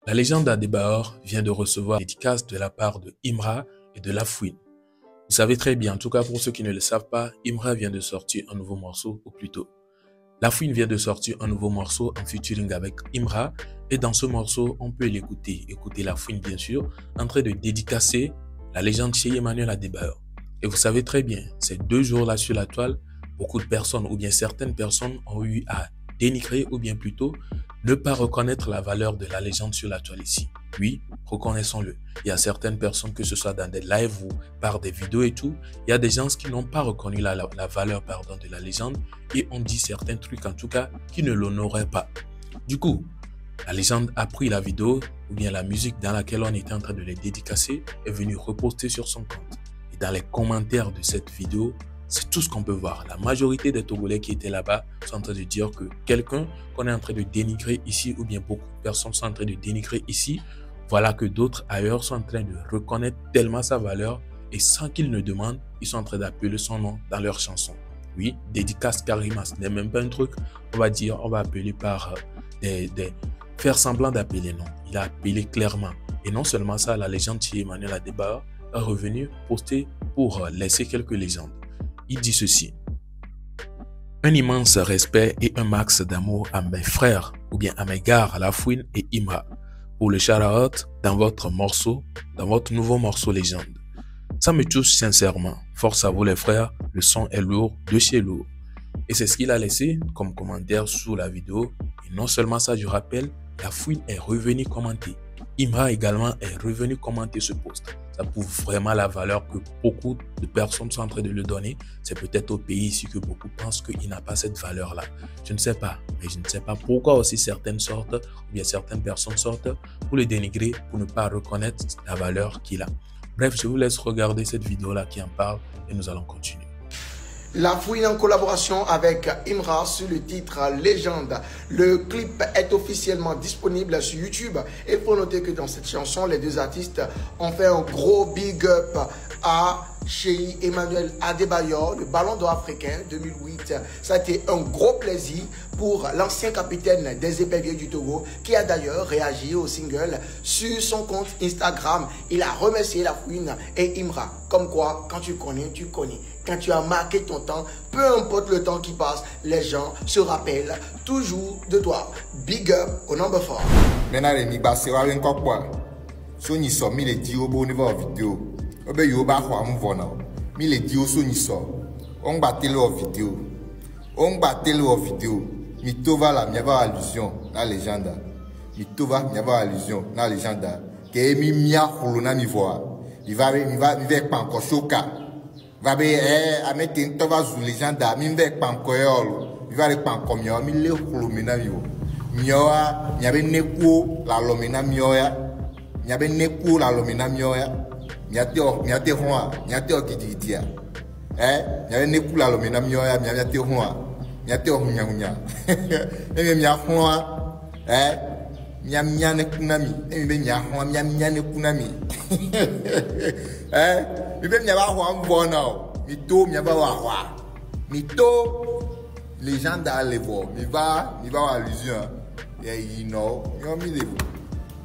La légende Adebayor vient de recevoir une dédicace de la part de Imra et de La Fouine. Vous savez très bien, en tout cas pour ceux qui ne le savent pas, Imra vient de sortir un nouveau morceau, ou plutôt, La Fouine vient de sortir un nouveau morceau en featuring avec Imra. Et dans ce morceau, on peut l'écouter, écouter La Fouine bien sûr, en train de dédicacer la légende Cheikh Emmanuel Adebayor. Et vous savez très bien, ces 2 jours-là sur la toile, beaucoup de personnes ou bien certaines personnes ont eu à dénigrer ou bien plutôt ne pas reconnaître la valeur de la légende sur la toile ici. Oui, reconnaissons-le. Il y a certaines personnes, que ce soit dans des lives ou par des vidéos et tout, il y a des gens qui n'ont pas reconnu la valeur de la légende et ont dit certains trucs en tout cas qui ne l'honoraient pas. Du coup, la légende a pris la vidéo ou bien la musique dans laquelle on était en train de les dédicacer est venue reposter sur son compte. Et dans les commentaires de cette vidéo, c'est tout ce qu'on peut voir. La majorité des Togolais qui étaient là-bas sont en train de dire que quelqu'un qu'on est en train de dénigrer ici ou bien beaucoup de personnes sont en train de dénigrer ici, voilà que d'autres ailleurs sont en train de reconnaître tellement sa valeur et sans qu'ils ne demandent, ils sont en train d'appeler son nom dans leurs chansons. Oui, dédicace carrément, ce n'est même pas un truc, on va dire, on va appeler par faire semblant d'appeler, non. Il a appelé clairement. Et non seulement ça, la légende Cheikh Emmanuel Adebayor est revenu poster pour laisser quelques légendes. Il dit ceci: un immense respect et un max d'amour à mes frères ou bien à mes gars, La Fouine et Imra, pour le shout-out dans votre nouveau morceau légende. Ça me touche sincèrement. Force à vous les frères, le son est lourd, de chez lourd. Et c'est ce qu'il a laissé comme commentaire sous la vidéo. Et non seulement ça, je rappelle, La Fouine est revenu commenter. Imra également est revenu commenter ce post. Ça prouve vraiment la valeur que beaucoup de personnes sont en train de le donner. C'est peut-être au pays ici que beaucoup pensent qu'il n'a pas cette valeur-là. Je ne sais pas, mais je ne sais pas pourquoi aussi certaines sortent, ou bien certaines personnes sortent pour le dénigrer, pour ne pas reconnaître la valeur qu'il a. Bref, je vous laisse regarder cette vidéo-là qui en parle et nous allons continuer. La Fouine en collaboration avec Imra sur le titre Légende. Le clip est officiellement disponible sur YouTube. Et il faut noter que dans cette chanson, les 2 artistes ont fait un gros big up à Cheikh Emmanuel Adebayor, le Ballon d'Or africain 2008. Ça a été un gros plaisir pour l'ancien capitaine des Éperviers du Togo qui a d'ailleurs réagi au single sur son compte Instagram. Il a remercié La Fouine et Imra. Comme quoi, quand tu connais, tu connais. Quand tu as marqué ton temps, peu importe le temps qui passe, les gens se rappellent toujours de toi. Big up au number 4. Maintenant, les migrants, encore quoi? Si on sort, mais les dios au niveau vidéo. Obe yoba kwa mvona. Mais les dios sont sort. On battait leur vidéo. On battait leur vidéo. Mitova la miava allusion na légende. Mitova miava allusion na légende. Que mi mia kolona mi voix. Il va pas encore choquer. Va be amete tova zu légende. Mi va pas encore yolo. Il va pas encore mio. Mi le kolomena mi vo. Mioa miabe neko la lomena mioya. Miabe neko la lomena mioya. Miate hoa, miate okididia. Miate nekula lo mena mioya, miate hoa, miate ohunya. Mia hoa, mia nekunami, mia hoa, mia nekunami. Mibe mia ba hoa mbona, mito mia ba hoa. Mito les gens d'aller voir, mi va allusion. You know, mi levo.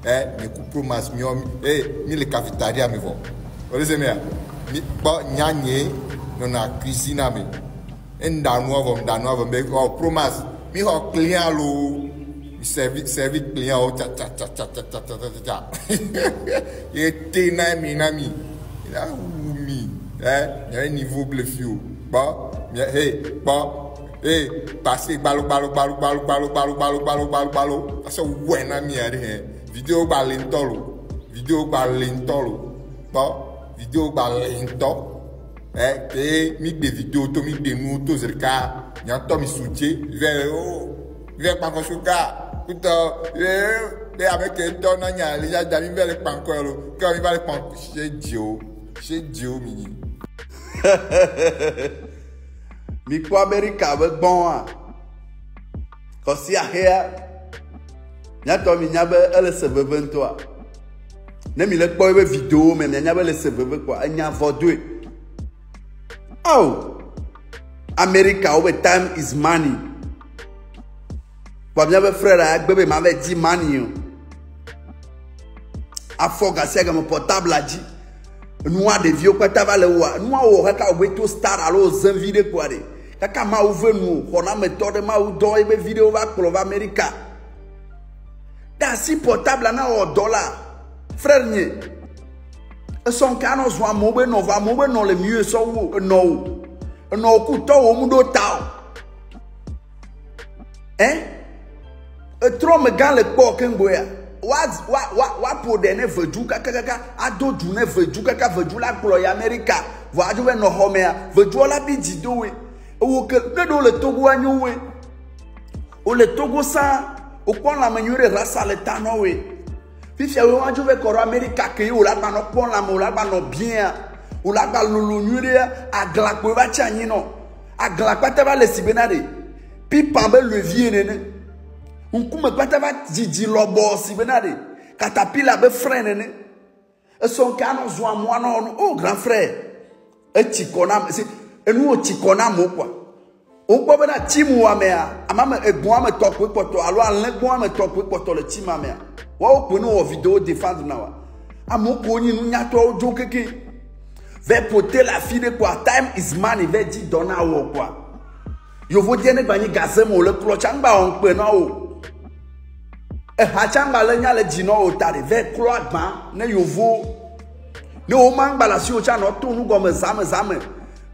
Mi coupe mas mi le cafétéria mi vo. Vous savez bien, mi ba nyanye na cuisine mi. Ndanu avo me promas mi ho client lo mi service client o ta. Et na mi. Là où mi il y a un niveau bleffio. Ba passer balo. Ça ouais na mi ari. Vidéo balintolo. Vidéo balento. Mi de vidéo to mi de nous to zerka. Nyanto mi soutien. Vers pas qu'on choka. Putain, avec un ton na les gens d'amis vers les pancolo. Quand il va les pancolo chez Dio mi. Mi kwa America avec bon hein. Quand si a here Nyato mi nyabe ele se veve toi. Ne mi le kpo ebe vidéo mais mi nyabe le se veve quoi, anya vodwe. Oh. America over time is money. Kwa mi nyabe frère a bebe ma ve di money. afɔ gasi game portable la dzi nua ɖeviwo kpɛta va le woa nua wɔ kaka wo to star alo zem vi ɖe kua ɖe kaka mawu ve nu xɔnametɔ ɖe mawu dɔ ebe vi ɖewo va kplɔ va Amerika ɖe asi portable na wɔ dɔ la frère nye esɔn ka nɔ zɔn amewo be nɔ va amewo be nɔ le mieux sɔ wo enɔwo ku tɔ wo mu ɖo ta o etrɔ me gã le kpɔ kengbo ya wa ƒo ɖe ne vedu kakakaka ado du ne vedu kaka vedu la kplɔ yi Amerika vɔ adzɔ be nɔ xɔ mea veduɔ la bi dzi do we ewo ke ne ɖewo le Togo anyo we wole Togo sa wokpɔ lãme nyui ɖe rasa le ta nɔ we fifia wo adzɔ be kɔ ɖo Amerika ke ye wòle agba nɔ kpɔ lãme wòle agba nɔ biã wòle agba lolo nyui ɖe agla kpoe va tsi anyi nɔ agla kpata va le si bena ɖe pipa be levie nene ŋkume kpata va dzidzi lɔbɔ si bena ɖe katapila be frère nene esɔn ke anɔ zɔn amewo anɔ o grand frère etsi kɔ na si enuwo tsi kɔ na amewo kɔa wokpɔ bena timu wa mea amame egbɔn ame tɔ koe kpɔtɔ alo alẽ gbɔn ame tɔ koe kpɔtɔ le timu mea woawo kpoe ne wɔ video défendre na wa amewo ko nyi nunyatɔwo dzo keke ve pote le afi ɖe kɔa time is money ve dzi dɔ na wɔ kɔa yovo die ne gbanyi gaze me wòle klɔ tsangba wɔn kpe na wo ehachangba le nya le dzi na wo ta ɖe ve klɔ agba ne yovo ne wo ma ŋgba le asi wo tsa nɔ to nugɔme zame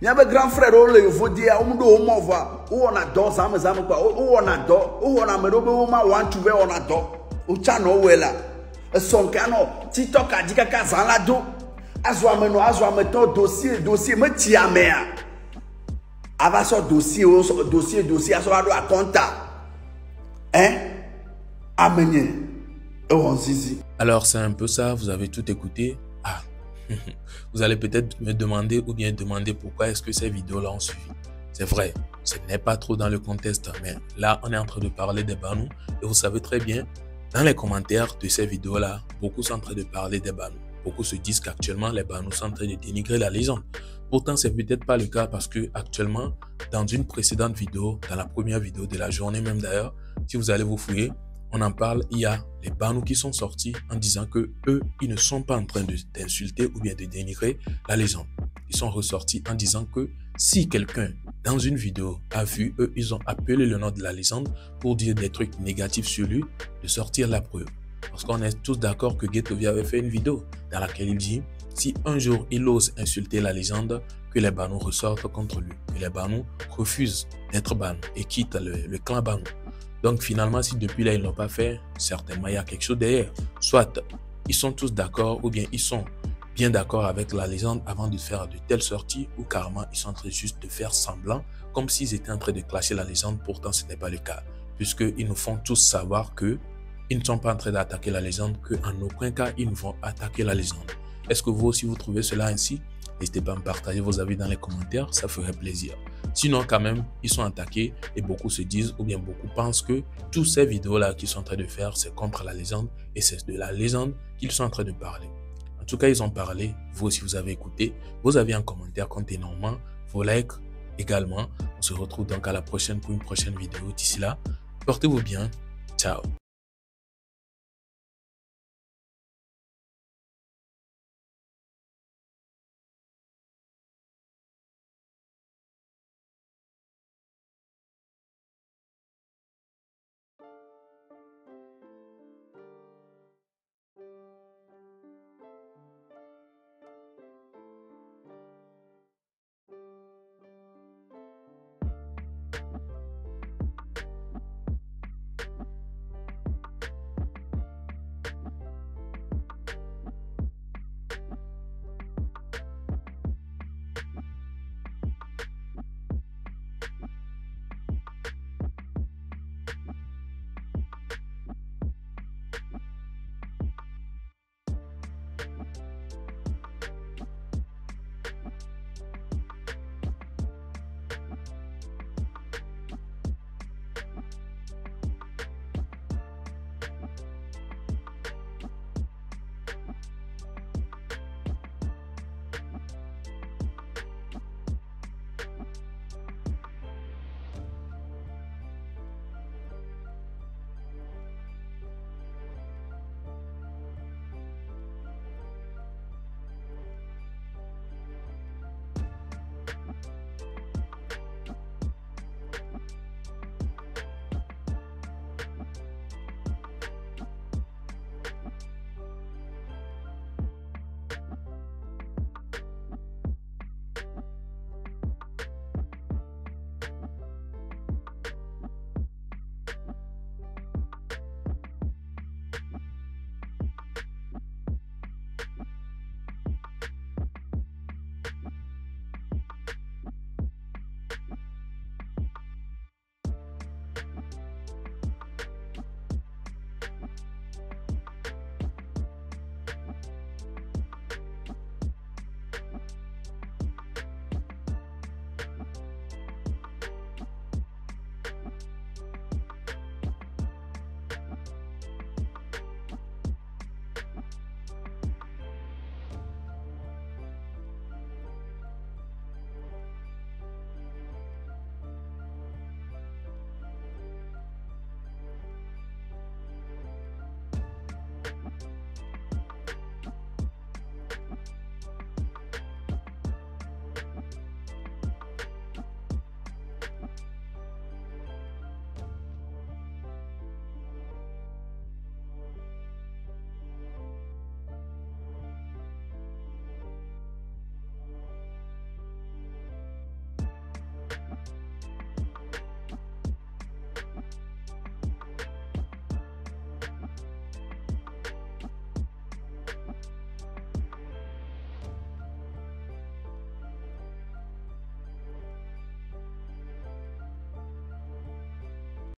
miabe grand frère wo le yovo dia wo mu ɖo wo mɔ vɔa wo wɔna dɔ zame kpa wo wɔna dɔ wo wɔna ame ɖewo be wo ma wɔn tu ve wɔna dɔ wo tsa nɔ wɔe la esɔn ke anɔ tiktok adi kaka zã la do azɔ ame nɔ azɔ ame tɔ dossier me tsi amea ava sɔ dossier asɔ va ɖo akɔnta amenye ewɔn zizi. Alors c'est un peu ça, vous avez tout écouté. Ah, vous allez peut-être me demander ou bien demander pourquoi est-ce que ces vidéos-là ont suivi. C'est vrai, ce n'est pas trop dans le contexte, mais là on est en train de parler des Banous et vous savez très bien, dans les commentaires de ces vidéos-là, beaucoup sont en train de parler des Banous. Beaucoup se disent qu'actuellement les Banous sont en train de dénigrer la légende. Pourtant, c'est peut-être pas le cas parce que actuellement, dans une précédente vidéo, dans la première vidéo de la journée même d'ailleurs, si vous allez vous fouiller, on en parle, il y a les Banous qui sont sortis en disant que eux, ils ne sont pas en train d'insulter ou bien de dénigrer la légende. Ils sont ressortis en disant que si quelqu'un, dans une vidéo, a vu, eux, ils ont appelé le nom de la légende pour dire des trucs négatifs sur lui, de sortir la preuve. Parce qu'on est tous d'accord que Ghettovia avait fait une vidéo dans laquelle il dit si un jour il ose insulter la légende, que les Banous ressortent contre lui, que les Banous refusent d'être Banous et quittent le clan Banou. Donc finalement, si depuis là ils ne l'ont pas fait, certainement il y a quelque chose derrière. Soit ils sont tous d'accord ou bien ils sont bien d'accord avec la légende avant de faire de telles sorties ou carrément ils sont en train juste de faire semblant comme s'ils étaient en train de clasher la légende. Pourtant ce n'est pas le cas puisqu'ils nous font tous savoir que ils ne sont pas en train d'attaquer la légende, qu'en aucun cas ils ne vont attaquer la légende. Est-ce que vous aussi vous trouvez cela ainsi? N'hésitez pas à me partager vos avis dans les commentaires, ça ferait plaisir. Sinon, quand même, ils sont attaqués et beaucoup se disent ou bien beaucoup pensent que toutes ces vidéos-là qu'ils sont en train de faire, c'est contre la légende et c'est de la légende qu'ils sont en train de parler. En tout cas, ils ont parlé. Vous aussi, vous avez écouté. Vos avis en commentaire comptent énormément. Vos likes également. On se retrouve donc à la prochaine pour une prochaine vidéo. D'ici là, portez-vous bien. Ciao.